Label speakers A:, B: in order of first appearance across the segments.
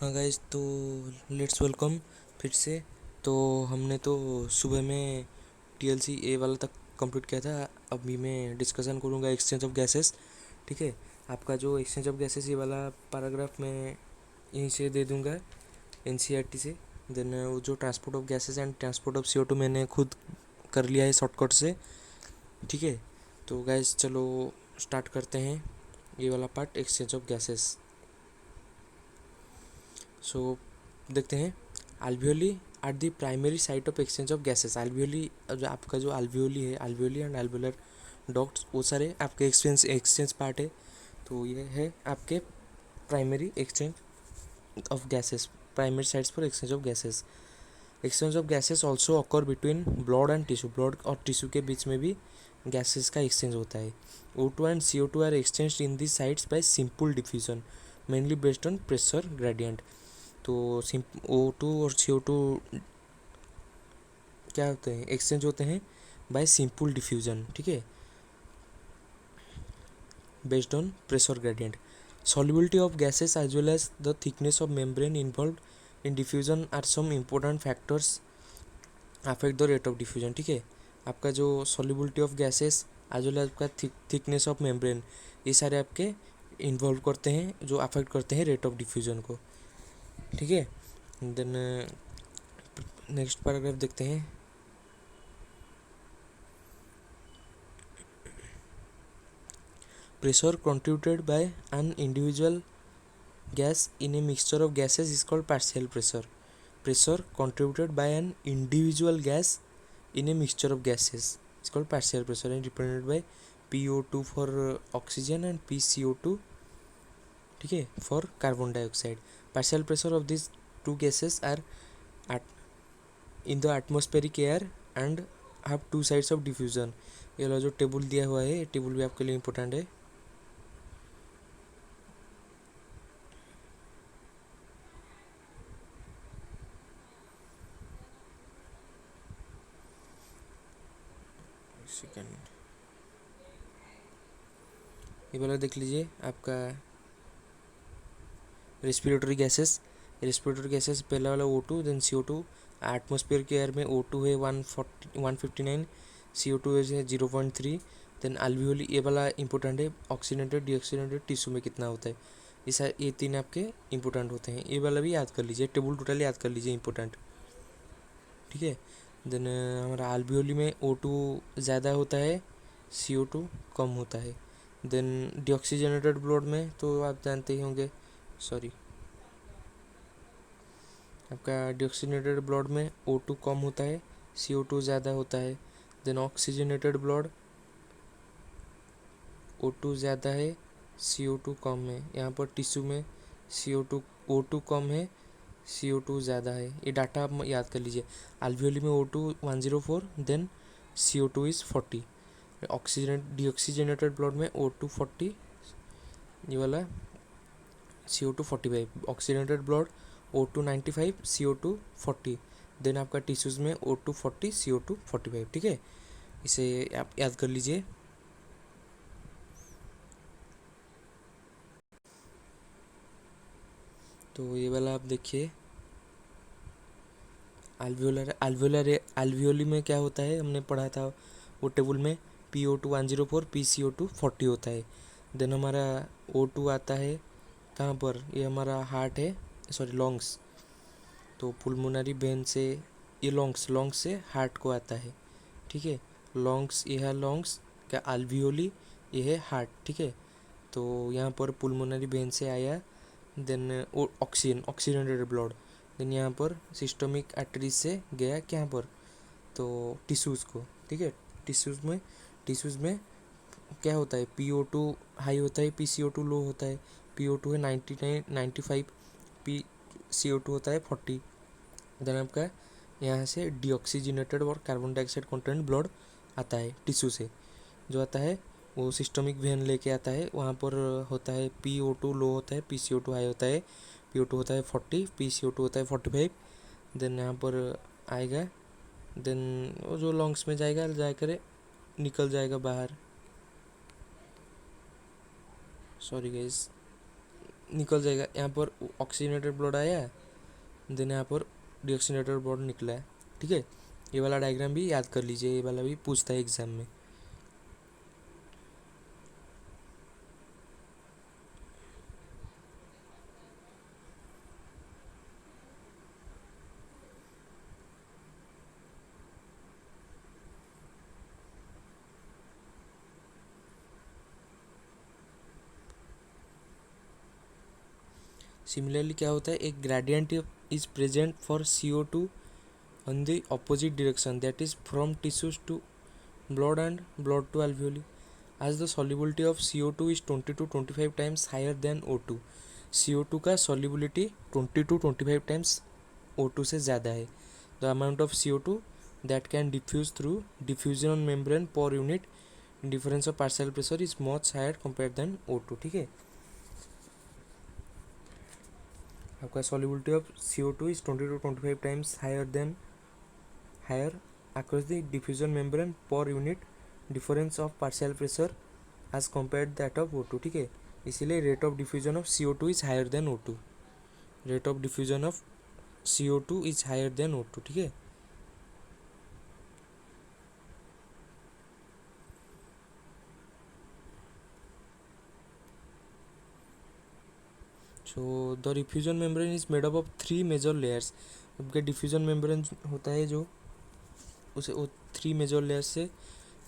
A: हाँ गाइस, तो let's welcome फिर से। तो हमने तो सुबह में टीएलसी ए वाला तक कंप्लीट किया था। अभी मैं डिस्कशन करूँगा एक्सचेंज ऑफ गैसेस। ठीक है, आपका जो एक्सचेंज ऑफ गैसेस ये वाला पैराग्राफ मैं यहीं से दे दूँगा एनसीईआरटी से। देन वो जो transport of gases and transport of CO2 मैंने खुद कर लिया है शॉर्टकट से। ठीक है, तो गाइस चलो स्टार्ट करते हैं ये वाला part, exchange of gases. So देखते हैं। alveoli are the primary site of exchange of gases. alveoli जो आपका जो alveoli है, alveoli एंड alveolar डॉट्स, वो सारे आपके एक्सचेंज पार्ट है। तो ये है आपके primary exchange of gases, primary sites for exchange of gases. Exchange of gases also occur between blood and tissue. Blood और टिश्यू के बीच में भी गैसेस का एक्सचेंज होता है। O2 and CO2 are exchange in this sites by simple diffusion, mainly based on pressure gradient. तो O2 और CO2 क्या होते हैं, एक्सचेंज होते हैं बाय सिंपल डिफ्यूजन। ठीक है, based on pressure gradient. Solubility of gases as well as the thickness of membrane involved in diffusion are some important factors affect the rate of diffusion. ठीक है, आपका जो solubility of gases as well as आपका thickness of membrane, ये सारे आपके involve करते हैं, जो अफेक्ट करते हैं रेट ऑफ डिफ्यूजन को। ठीक है, देन नेक्स्ट पैराग्राफ देखते हैं। Pressure contributed by an individual gas in a mixture of gases is called partial pressure. Pressure contributed by an individual gas in a mixture of gases is called partial pressure and represented by PO2 for oxygen and PCO2, ठीक है, for carbon dioxide. Partial pressure of these two gases are at in the atmospheric air and have two sides of diffusion. ये वाला जो table दिया हुआ है, table भी आपके लिए इम्पोर्टेंट है। सेकेंड, ये वाला देख लीजिए आपका रेस्पिरेटरी गैसेस। रेस्पिरेटरी गैसेस पहला वाला O2, देन CO2। एटमॉस्फेयर के एयर में O2 है 159, CO2 है 0.3। देन अल्वियोली, ये वाला इंपॉर्टेंट है, ऑक्सीडेंटेड डीऑक्सीडेंटेड टिश्यू में कितना होता है। ये तीन आपके इंपॉर्टेंट होते हैं, ये वाला भी याद कर लीजिए, टेबल टोटल याद कर लीजिए, इंपॉर्टेंट। ठीक है, देन हमारा अल्वियोली में O2 ज़्यादा होता है, CO2 कम होता है। देन डीऑक्सीजनेटेड ब्लड में तो आप जानते ही होंगे, सॉरी, आपका डीऑक्सीजनेटेड ब्लड में O2 कम होता है, CO2 ज़्यादा होता है। देन ऑक्सीजनेटेड ब्लड, O2 ज़्यादा है, CO2 कम है। यहाँ पर टिश्यू में CO2 O2 कम है, CO2 ज़्यादा है। ये डाटा आप याद कर लीजिए। अल्वियोली में O2 104, then CO2 is 40। Deoxygenated blood में O2 40, ये वाला CO2 45। Oxygenated blood O2 95, CO2 40। Then आपका टिश्यूज़ में O2 40, CO2 45। ठीक है, इसे आप याद कर लीजिए। तो ये वाला आप देखिए, अल्वियोली में क्या होता है, हमने पढ़ा था वो टेबल में, PO2 104, PCO2 40 होता है। देन हमारा O2 आता है कहाँ पर, ये हमारा हार्ट है, सॉरी लॉन्ग्स। तो पुलमोनरी वेन से ये लॉन्ग्स से हार्ट को आता है। ठीक है, लॉन्ग्स, ये है लॉन्ग्स क्या, अल्वियोली, ये है हार्ट। ठीक है, तो यहाँ पर पुलमोनरी वेन से आया, देन ऑक्सीजनेटेड ब्लड, देन यहाँ पर सिस्टमिक आर्टरीज से गया क्या पर, तो टिश्यूज़ को। ठीक है, टिश्यूज़ में क्या होता है, PO2 हाई होता है, PCO2 लो होता है। PO2 है 99 95, PCO2 होता है 40। देन आपका यहाँ से डीऑक्सीजनेटेड और कार्बन डाइऑक्साइड कंटेंट ब्लड आता है टिश्यू से, जो आता है वो सिस्टमिक वेन लेके आता है। वहाँ पर होता है PO2 लो होता है, PCO2 हाई होता है। PO2 होता है 40, PCO2 होता है 45। देन यहाँ पर आएगा, देन वो जो लंग्स में जाएगा, जाकर निकल जाएगा बाहर। सॉरी गाइस, निकल जाएगा। यहाँ पर ऑक्सीजनेटेड ब्लड आया, देन यहाँ पर डीऑक्सीजनेटेड ब्लड निकला है, ठीक है। ये वाला डायग्राम भी याद कर लीजिए, ये वाला भी पूछता है एग्जाम में। सिमिलरली क्या होता है, एक gradient is present for CO2 on the opposite direction, that is from tissues to blood and blood to alveoli, as the solubility of CO2 is 20 to 25 times higher than O2। CO2 का solubility 20 to 25 times O2 से ज़्यादा है। The amount of CO2 that can diffuse through diffusion membrane per unit difference of partial pressure is much higher compared than O2, ठीक है। आपका solubility of CO2 is 20 to 25 times higher across the diffusion membrane per unit difference of partial pressure as compared that of O2, ठीक है। इसीलिए rate of diffusion of CO2 is higher than O2, rate of diffusion of CO2 is higher than O2, ठीक है। So the diffusion membrane is made up of 3 major layers. आपका diffusion membrane होता है जो उसे वो 3 मेजर लेयर्स से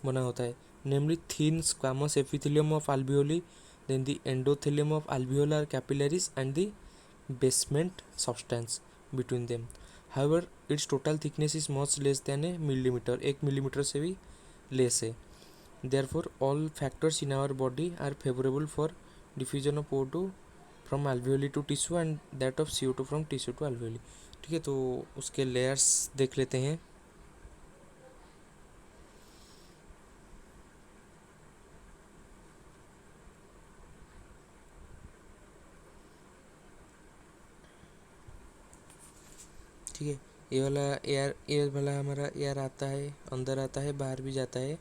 A: बना होता है, namely thin squamous epithelium of alveoli, then the endothelium of alveolar capillaries and the basement substance between them। However, its total thickness is much less than a millimeter, 1 millimetre से भी less है। Therefore, all factors in our body are favorable for diffusion of O2 from alveoli to tissue and that of CO2 from tissue to alveoli, ठीक है। तो उसके layers देख लेते हैं। ठीक है, ये वाला हमारा एयर आता है, अंदर आता है, बाहर भी जाता है।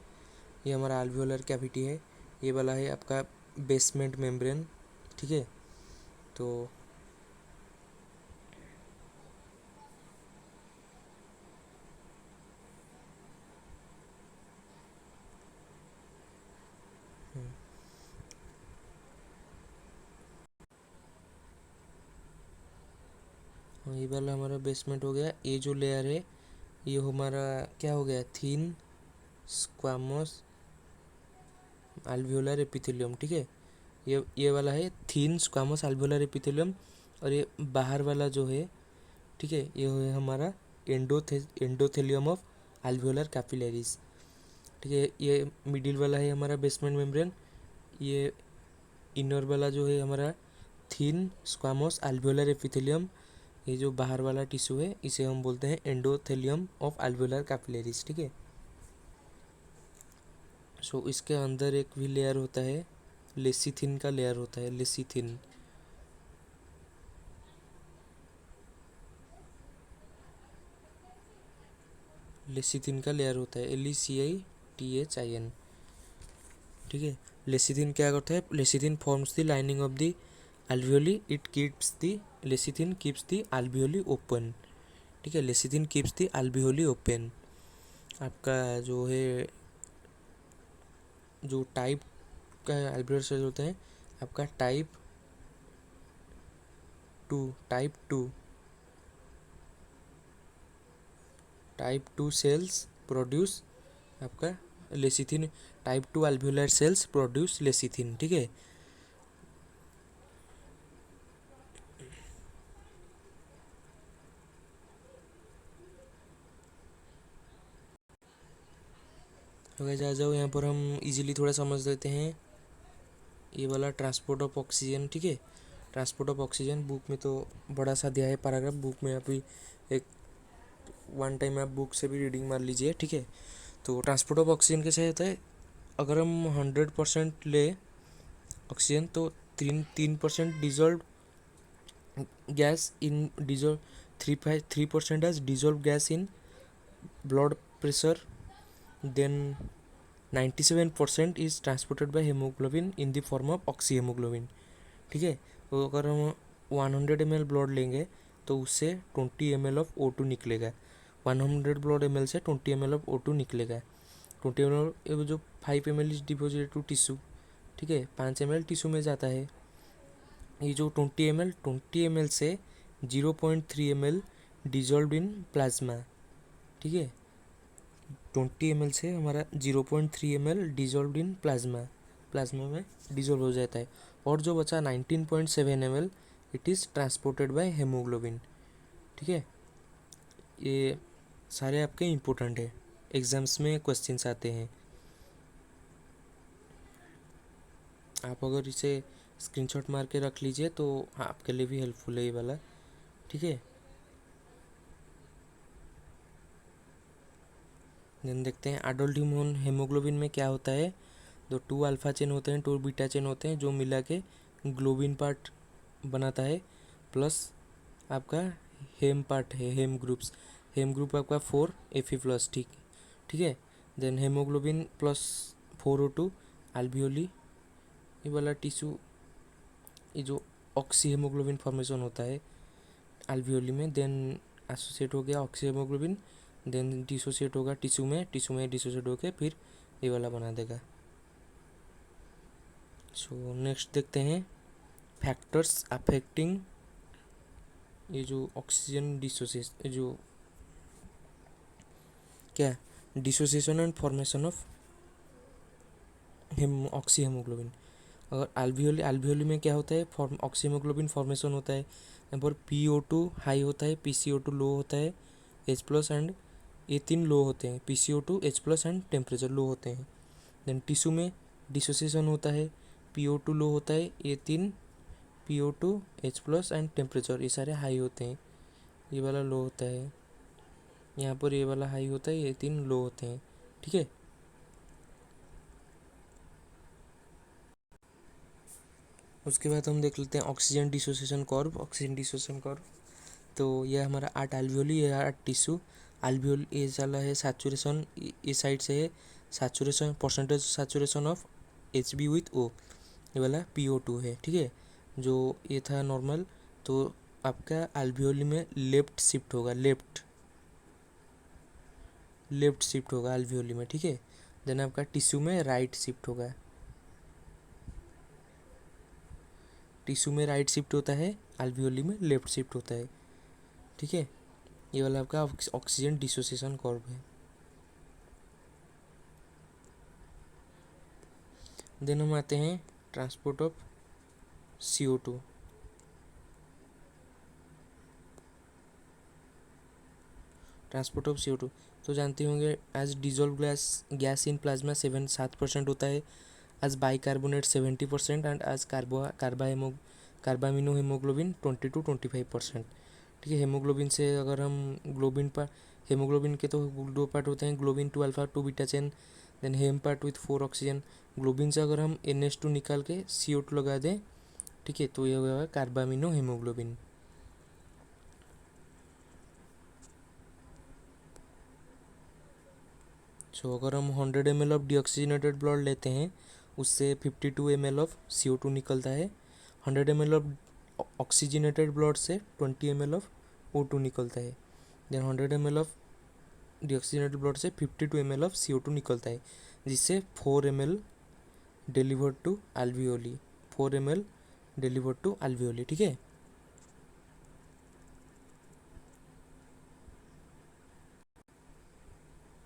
A: ये हमारा alveolar कैविटी है। ये वाला है आपका बेसमेंट मेम्ब्रेन, ठीक है। तो ये वाला हमारा बेसमेंट हो गया। ये जो लेयर है ये हमारा क्या हो गया, थिन स्क्वामस alveolar एपिथेलियम, ठीक है। ये वाला है थिन स्क्वामस alveolar एपिथेलियम। और ये बाहर वाला जो है, ठीक है, ये है हमारा एंडोथेलियम ऑफ alveolar कैपिलरीज, ठीक है। ये मिडिल वाला है हमारा बेसमेंट मेम्ब्रेन। ये इनर वाला जो है हमारा थिन स्क्वामस alveolar एपिथेलियम। ये जो बाहर वाला टिश्यू है इसे हम बोलते हैं एंडोथेलियम ऑफ alveolar कैपिलरीज, ठीक है। सो इसके अंदर एक भी लेयर होता है, लेसिथिन का लेयर होता है, लेसिथिन। लेसिथिन का लेयर होता है, LECITHIN, ठीक है। लेसिथिन क्या करता है, lecithin forms the lining of the alveoli, it keeps the lecithin keeps the alveoli open, ठीक है। Lecithin keeps the alveoli open. आपका जो है जो टाइप का alveolar सेल होता है आपका टाइप टू सेल्स प्रोड्यूस आपका lecithin. Type 2 alveolar sales produce lecithin, ठीक है। गाइस आ जाओ, यहाँ पर हम इजीली थोड़ा समझ लेते हैं। ये वाला ट्रांसपोर्ट ऑफ ऑक्सीजन, ठीक है। ट्रांसपोर्ट ऑफ ऑक्सीजन बुक में तो बड़ा सा दिया है पैराग्राफ, बुक में अभी एक वन टाइम आप बुक से भी रीडिंग मार लीजिए, ठीक है। तो ट्रांसपोर्ट ऑफ ऑक्सीजन कैसे होता है, अगर हम 100% ले ऑक्सीजन तो 3% dissolve gas in dissolve 3% as dissolve gas in blood pressure, then 97% is transported by haemoglobin in the form of oxy haemoglobin, ठीक है। तो अगर हम 100 ml ब्लड लेंगे तो उससे 20 ml ऑफ O2 निकलेगा। 100 ब्लड ml से 20 ml ऑफ O2 निकलेगा। 20 ml जो 5 ml is deposited to tissue, ठीक है, 5 ml टिश्यू में जाता है। ये जो 20 ml से 0.3 ml डिजॉल्व इन प्लाज्मा, ठीक है, 20 ml से हमारा 0.3 ml डिजॉल्व इन प्लाज्मा में डिजॉल्व हो जाता है। और जो बचा 19.7 ml it is transported by haemoglobin, ठीक है। ये सारे आपके इम्पोर्टेंट है, एग्जाम्स में क्वेश्चंस आते हैं। आप अगर इसे स्क्रीनशॉट मार के रख लीजिए तो हाँ आपके लिए भी हेल्पफुल है ये वाला, ठीक है। देन देखते हैं एडल्ट ह्यूमन हेमोग्लोबिन में क्या होता है। तो 2 अल्फा चेन होते हैं, 2 बीटा चेन होते हैं, जो मिला के ग्लोबिन पार्ट बनाता है, प्लस आपका हेम पार्ट है, हेम ग्रुप आपका 4 Fe प्लस, ठीक है। Then haemoglobin plus 4O2 alveoli, ये वाला टिश्यू, ये जो ऑक्सी हेमोग्लोबिन फॉर्मेशन होता है अल्वियोली में, देन एसोसिएट हो गया ऑक्सी हेमोग्लोबिन, देन डिसोसिएट होगा टिश्यू में डिसोसिएट होकर फिर ये वाला बना देगा। सो नेक्स्ट देखते हैं फैक्टर्स अफेक्टिंग ये जो ऑक्सीजन डिसोसिएशन, जो क्या dissociation and formation of oxy haemoglobin. अगर अल्वियोली में क्या होता है, ऑक्सी हेमोग्लोबिन फॉर्मेशन होता है। यहाँ पर PO2 हाई होता है, PCO2 लो होता है, H प्लस एंड ये 3 लो होते हैं, PCO2 H plus and temperature low होते हैं। देन टिश्यू में डिसोसिएशन होता है, PO2 लो होता है, ये 3 PO2 H plus and temperature ये सारे हाई होते हैं, ये वाला लो होता है। यहाँ पर ये वाला हाई होता है, ये 3 लो होते हैं, ठीक है। उसके बाद हम देख लेते हैं ऑक्सीजन डिसोसिएशन कर्व। तो ये हमारा 8 एल्वियोली, ये 8 टिश्यू। एल्वियोल ये वाला है सैचुरेशन, ये साइड से है saturation, percentage saturation of HB with O, ये वाला PO2 है, ठीक है। जो ये था नॉर्मल, तो आपका एल्वियोली में लेफ्ट शिफ्ट होगा एल्वियोली में, ठीक है। देन आपका टिश्यू में राइट शिफ्ट होगा, टिश्यू में राइट शिफ्ट होता है, एल्वियोली में लेफ्ट शिफ्ट होता है, ठीक है। ये वाला आपका ऑक्सीजन डिसोसिएशन कर्व है। देन हम आते हैं ट्रांसपोर्ट ऑफ CO2। तो जानते होंगे as dissolve gas in plasma 7% होता है, as bicarbonate 70% and as carbamino haemoglobin 20 to 25%, ठीक है। हेमोग्लोबिन से अगर हम हेमोग्लोबिन के तो 2 पार्ट होते हैं, globin 2 alpha 2 beta chain, then haem part with 4 oxygen. Globin से अगर हम NH2 निकाल के CO2 लगा दें, ठीक है, तो ये होगा कार्बामिनो हेमोग्लोबिन। सो अगर हम 100 ml ऑफ डीऑक्सीजनेटेड ब्लड लेते हैं, उससे 52 ml ऑफ CO2 निकलता है। 100 ml ऑफ ऑक्सीजनेटेड ब्लड से 20 ml ऑफ O2 निकलता है। Then 100 ml of deoxygenated blood से 52 ml ऑफ CO2 निकलता है, जिससे 4 ml delivered to alveoli, 4 ml delivered to alveoli, ठीक है।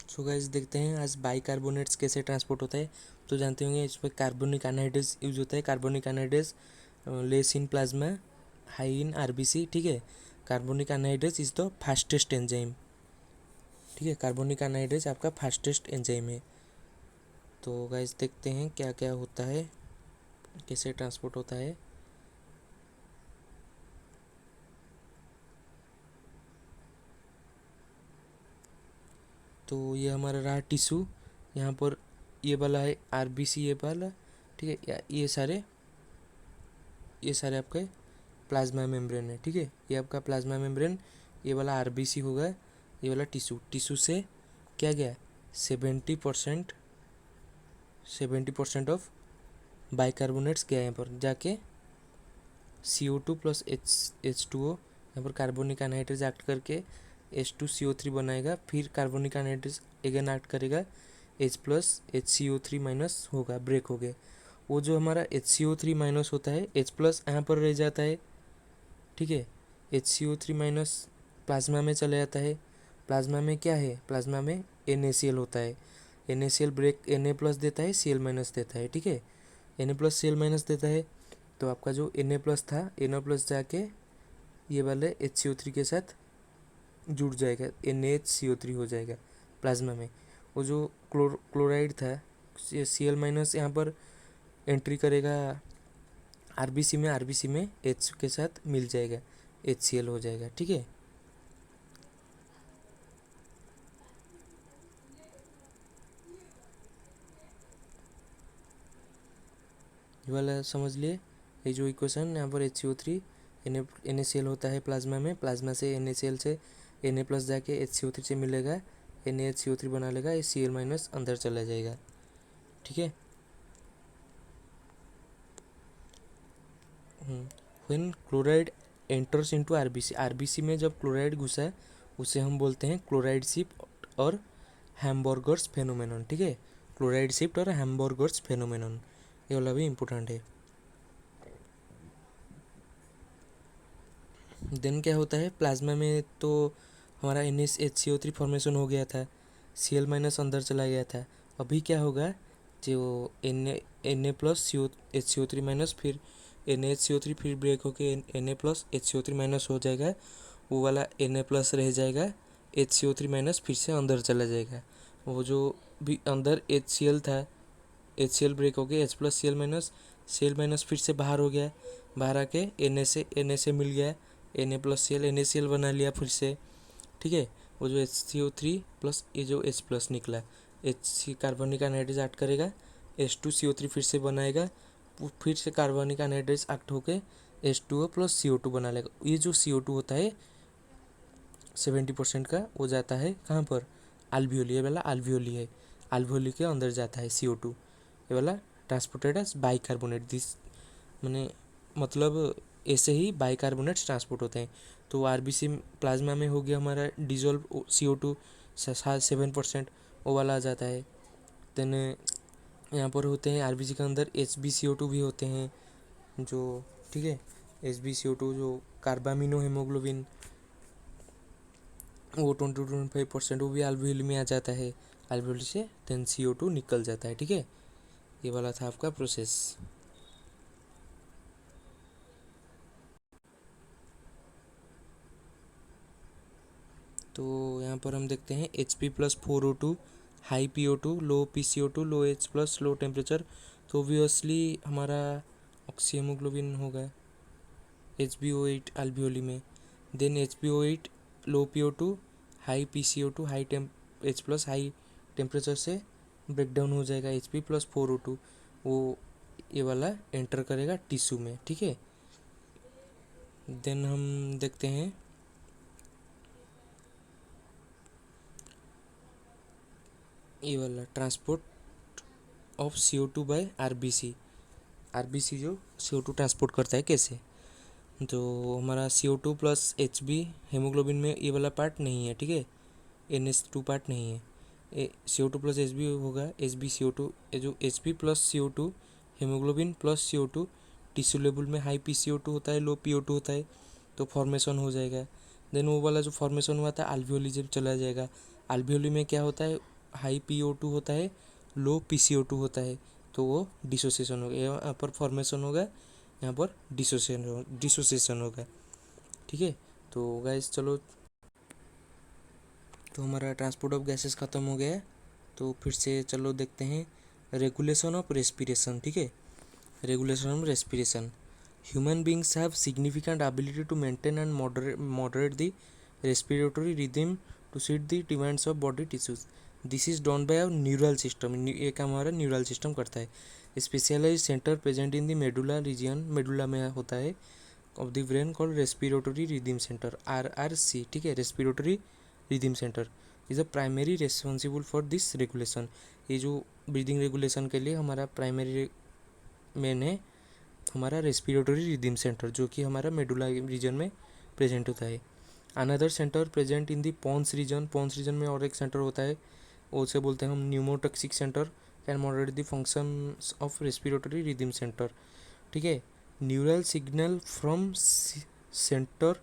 A: सो गाइस देखते हैं आज बाइकार्बोनेट्स कैसे ट्रांसपोर्ट होता है। तो जानते होंगे इस पर कार्बोनिक एनहाइड्रेस यूज होता है। Carbonic anhydrase less in plasma, high in RBC, ठीक है। Carbonic anhydrase is the fastest enzyme, ठीक है। कार्बोनिक एनहाइड्रेस आपका फास्टेस्ट एंजाइम है। तो गाइस देखते हैं क्या क्या होता है, कैसे ट्रांसपोर्ट होता है। तो ये हमारा रहा टिश्यू, यहाँ पर ये वाला है RBC, ये वाला, ठीक है। ये सारे आपके प्लाज्मा मेम्ब्रेन है, ठीक है। ये आपका प्लाज्मा मेम्ब्रेन, ये वाला RBC होगा, ये वाला टिश्यू से क्या गया 70% ऑफ बाइकार्बोनेट्स गया यहाँ पर जाके CO2 प्लस H2O, यहाँ पर कार्बोनिक एनहाइड्रेज एक्ट करके H2CO3 बनाएगा, फिर कार्बोनिक एनहाइड्रेज अगेन एक्ट करेगा, H प्लस HCO3 माइनस होगा, ब्रेक हो गए। वो जो हमारा HCO3 माइनस होता है, H प्लस यहाँ पर रह जाता है, ठीक है। HCO3 माइनस प्लाज्मा में चला जाता है। प्लाज्मा में क्या है, प्लाज्मा में NaCl होता है। NaCl ब्रेक Na प्लस देता है, Cl माइनस देता है, ठीक है। Na प्लस Cl माइनस देता है, तो आपका जो Na प्लस था, Na प्लस जाके ये वाले HCO3 के साथ जुड़ जाएगा, NaHCO3 हो जाएगा प्लाज्मा में। वो जो क्लोराइड था, Cl माइनस यहाँ पर एंट्री करेगा आरबीसी में, आरबीसी में H के साथ मिल जाएगा, HCl हो जाएगा, ठीक है। ये वाला समझ लिए, ये जो इक्वेशन यहाँ पर HCO3 NaCl होता है प्लाज्मा में, प्लाज्मा से NaCl से Na प्लस जाके HCO3 से मिलेगा, NaHCO3 बना लेगा, ये Cl माइनस अंदर चला जाएगा, ठीक है। When chloride enters into RBC, RBC में जब क्लोराइड घुसा उसे हम बोलते हैं क्लोराइड शिफ्ट और हैम्बर्गर्स फेनोमेनन, ठीक है। क्लोराइड शिफ्ट और हैम्बर्गर्स फेनोमेनन, ये वाला भी इम्पोर्टेंट है। देन क्या होता है प्लाज्मा में, तो हमारा NaHCO3 फॉर्मेशन हो गया था, Cl माइनस अंदर चला गया था। अभी क्या होगा, जो Na प्लस HCO3 माइनस, फिर NaHCO3 फिर ब्रेक होके Na प्लस HCO3 माइनस हो जाएगा, वो वाला Na प्लस रह जाएगा, HCO3 माइनस फिर से अंदर चला जाएगा। वो जो भी अंदर HCl था, HCl ब्रेक हो गया, H प्लस Cl माइनस फिर से बाहर हो गया, बाहर आके Na से मिल गया, Na प्लस Cl, NaCl बना लिया फिर से, ठीक है। वो जो HCO3 प्लस ये जो H प्लस निकला, H कार्बनिक एनहाइड्रेज एक्ट करेगा, H2CO3 फिर से बनाएगा, फिर से कार्बनिक एनहाइड्रेज एक्ट होके H2O प्लस CO2 बना लेगा। ये जो CO2 होता है 70% का, वो जाता है कहाँ पर, अल्वियोली, ये वाला अल्वियोली है, अल्वियोली के अंदर जाता है CO2, ये वाला ट्रांसपोर्टेड एज बाइकार्बोनेट, दिस मैंने मतलब ऐसे ही बाइकार्बोनेट्स ट्रांसपोर्ट होते हैं। तो आरबीसी प्लाज्मा में हो गया हमारा डिजोल्व CO2 7%, वो वाला आ जाता है। देन यहाँ पर होते हैं आरबीसी के अंदर HbCO2 भी होते हैं जो, ठीक है। HbCO2 जो कार्बामिनो हेमोग्लोबिन, वो 20-25%, वो भी अल्वियोली में आ जाता है, अल्वियोली से देन CO2 निकल जाता है, ठीक है। ये वाला था आपका प्रोसेस। तो यहाँ पर हम देखते हैं Hp plus 4O2, high PO2, लो PCO2, लो H प्लस, लो टेम्परेचर, तो ऑब्वियसली हमारा ऑक्सी हेमोग्लोबिन होगा HbO8 अल्वियोली में। देन HbO8, लो PO2, high PCO2, high H plus, high temperature से ब्रेक डाउन हो जाएगा Hp प्लस 4O2, वो ये वाला एंटर करेगा टिश्यू में, ठीक है। देन हम देखते हैं ये वाला transport of CO2 by RBC, RBC जो CO2 ट्रांसपोर्ट करता है कैसे, तो हमारा CO2 प्लस Hb हेमोग्लोबिन में ये वाला पार्ट नहीं है, ठीक है, NH2 पार्ट नहीं है, CO2 प्लस Hb होगा, HbCO2, ये जो Hb plus CO2 haemoglobin plus CO2 tissue level में हाई PCO2 होता है, लो PO2 होता है, तो फॉर्मेशन हो जाएगा। देन वो वाला जो फॉर्मेशन हुआ था अल्वियोली जब चला जाएगा, अल्वियोली में क्या होता है, हाई PO2 होता है, लो PCO2 होता है, तो वो डिसोसिएशन होगा, यहाँ पर फॉर्मेशन होगा, यहाँ पर डिसोसिएशन होगा, ठीक है। तो गाइस चलो, तो हमारा ट्रांसपोर्ट ऑफ गैसेस ख़त्म हो गया है, तो फिर से चलो देखते हैं रेगुलेशन ऑफ रेस्पिरेशन, ठीक है। Regulation of respiration, human beings have significant ability to maintain and moderate the respiratory rhythm to seat the demands of body tissues, this is done by our neural system, ये काम हमारा neural system करता है। Specialise centre present in the medulla region, medulla में होता है, of the brain called respiratory rhythm centre, RRC, ठीक है। Respiratory rhythm centre is a primary responsible for this regulation, ये जो ब्रीदिंग रेगुलेशन के लिए हमारा प्राइमरी मेन है हमारा रेस्पिरेटरी रिदम सेंटर, जो कि हमारा मेडुला रीजन में प्रेजेंट होता है। Another centre present in the pons region, pons region में और एक सेंटर होता है, उसे बोलते हैं हम pneumotaxic centre, can moderate the functions of respiratory rhythm centre. ठीक है, neural signal from centre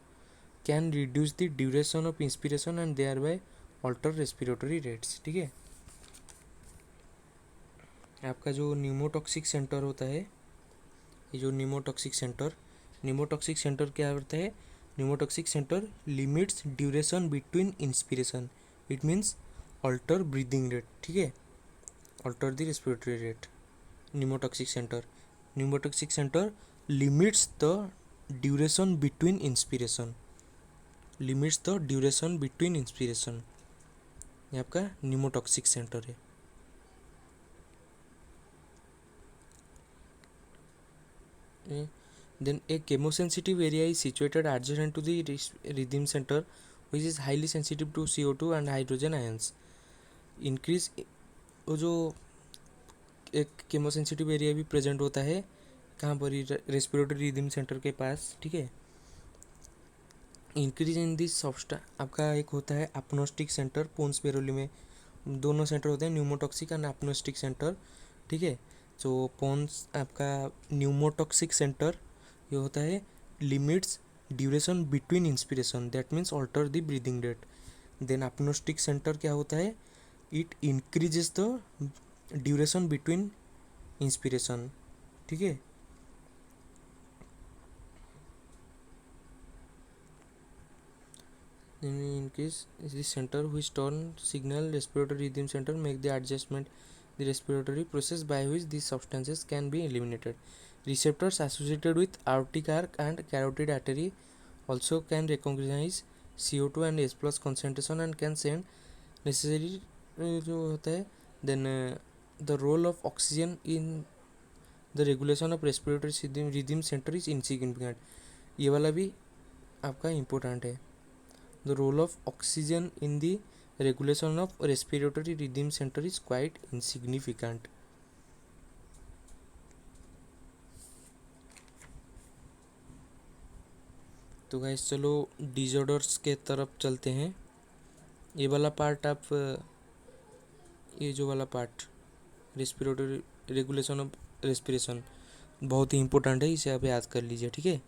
A: can reduce the duration of inspiration and thereby alter respiratory rates. ठीक है, आपका जो न्यूमोटॉक्सिक सेंटर होता है, ये जो न्यूमोटॉक्सिक सेंटर क्या करता है? Pneumotaxic centre limits duration between inspiration, it means alter breathing rate. ठीक है, alter the respiratory rate. Pneumotaxic centre limits the duration between inspiration, limits the duration between inspiration, ये आपका न्यूमोटॉक्सिक सेंटर है। Then a chemosensitive area is situated adjacent to the rhythm center, which is highly sensitive to CO2 and hydrogen ions. Increase, वो जो एक केमोसेंसिटिव area भी present होता है कहाँ पर? रेस्पिरेटरी रिदम सेंटर के पास। ठीक है, इंक्रीज इन दिस सब्सटेंस, आपका एक होता है अपनोस्टिक सेंटर, पोन्स बेरोली में दोनों सेंटर होते हैं, न्यूमोटॉक्सिक एंड अपनोस्टिक सेंटर। ठीक है, जो पोन्स आपका न्यूमोटॉक्सिक सेंटर ये होता है limits duration between inspiration, that means alter the breathing rate. Then apneustic centre क्या होता है? It increases the duration between inspiration. ठीक है, in case the center which turn signal respiratory rhythm center make the adjustment the respiratory process by which these substances can be eliminated. Receptors associated with aortic arc and carotid artery also can recognize CO2 and H plus concentration and can send necessary जो होता है। then the role of oxygen in the regulation of respiratory rhythm center is insignificant, ये वाला भी आपका important है। The role of oxygen in the regulation of respiratory rhythm center is quite insignificant. तो guys चलो डिजॉर्डर्स के तरफ चलते हैं। ये वाला पार्ट आप, ये जो वाला part respiratory regulation of respiration बहुत ही इंपॉर्टेंट है, इसे आप याद कर लीजिए। ठीक है,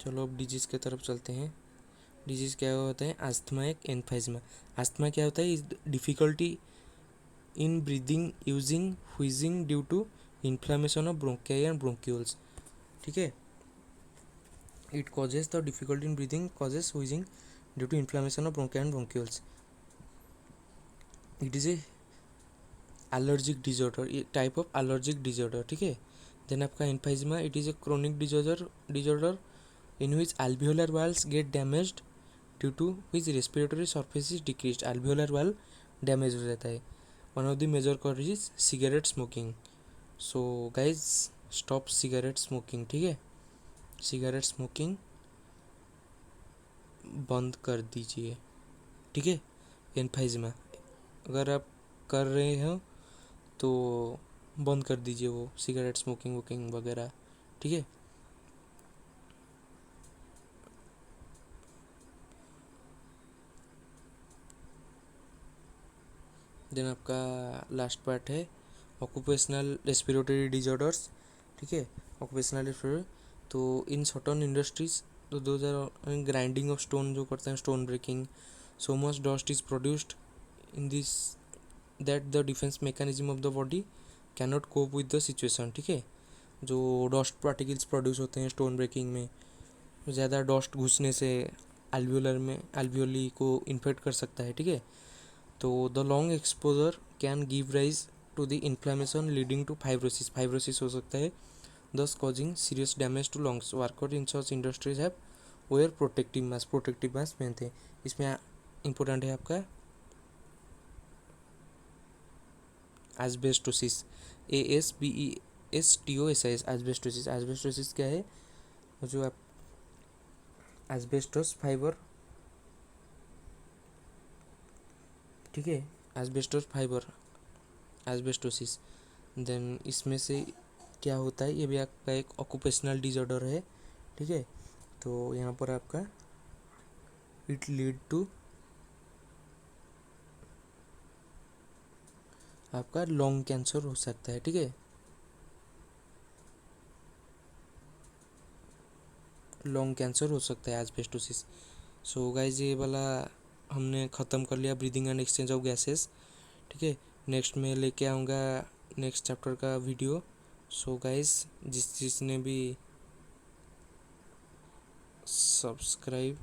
A: चलो अब डिजीज के तरफ चलते हैं। डिजीज क्या होता है? अस्थमा एक एम्फाइजमा। अस्थमा क्या होता है? Is difficulty in breathing using wheezing due to inflammation of bronchi and bronchioles. ठीक है, it causes the difficulty in breathing causes wheezing due to inflammation of bronchi and bronchioles. It is a allergic disorder, ये type of allergic disorder. ठीक है, then आपका emphysema, it is a chronic disorder in which alveolar valves get damaged due to which respiratory surface is decreased, alveolar valve damage हो जाता है। One of the major cause is cigarette smoking. So guys stop cigarette smoking. ठीक है, cigarette smoking बंद कर दीजिए। ठीक है, एम्फाइजमा अगर आप कर रहे हो तो बंद कर दीजिए वो सिगरेट स्मोकिंग वोकिंग वगैरह। ठीक है, देन आपका लास्ट पार्ट है ऑक्यूपेशनल रेस्पिरेटरी डिजॉर्डर्स। ठीक है, ऑक्यूपेशनल रेस्पिरेटरी, तो इन सर्टन इंडस्ट्रीज तो 2000 ग्राइंडिंग ऑफ स्टोन जो करते हैं, stone breaking, so much dust is produced in this that the defence mechanism of the body can not cope with the situation. ठीक है, जो डस्ट पार्टिकल्स प्रोड्यूस होते हैं stone breaking में, ज़्यादा डस्ट घुसने से एल्वियोलर में एल्वियोली को इन्फेक्ट कर सकता है। ठीक है, तो the long exposure can give rise to the inflammation leading to fibrosis, fibrosis हो सकता है, thus causing serious damage to lungs. Workers in such industries have wear protective mask पहनते हैं। इसमें इम्पोर्टेंट है आपका एस्बेस्टोसिस, ASBESTOSIS, एस्बेस्टोसिस। एस्बेस्टोसिस क्या है? जो आप एस्बेस्टोस फाइबर, ठीक है, एस्बेस्टोस फाइबर एस्बेस्टोसिस, देन इसमें से क्या होता है, ये भी आपका एक ऑक्यूपेशनल डिसऑर्डर है, ठीक है। तो यहाँ पर आपका इट लीड टू आपका लंग कैंसर हो सकता है, ठीक है, लंग कैंसर हो सकता है एस्बेस्टोसिस। सो गाइज ये वाला हमने ख़त्म कर लिया breathing and exchange of gases, ठीक है। नेक्स्ट में लेके आऊँगा नेक्स्ट चैप्टर का वीडियो। सो गाइज जिसने भी सब्सक्राइब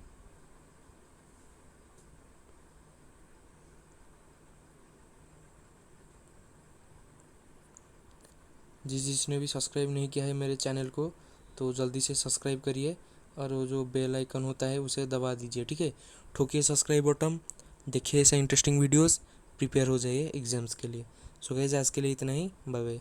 A: जिसने भी सब्सक्राइब नहीं किया है मेरे चैनल को, तो जल्दी से सब्सक्राइब करिए और वो जो बेल आइकन होता है उसे दबा दीजिए, ठीक है। ठोकिए सब्सक्राइब बटन, देखिए ऐसा इंटरेस्टिंग वीडियोस, प्रिपेयर हो जाइए एग्जाम्स के लिए। सो गाइस आज के लिए इतना ही, बाय बाय।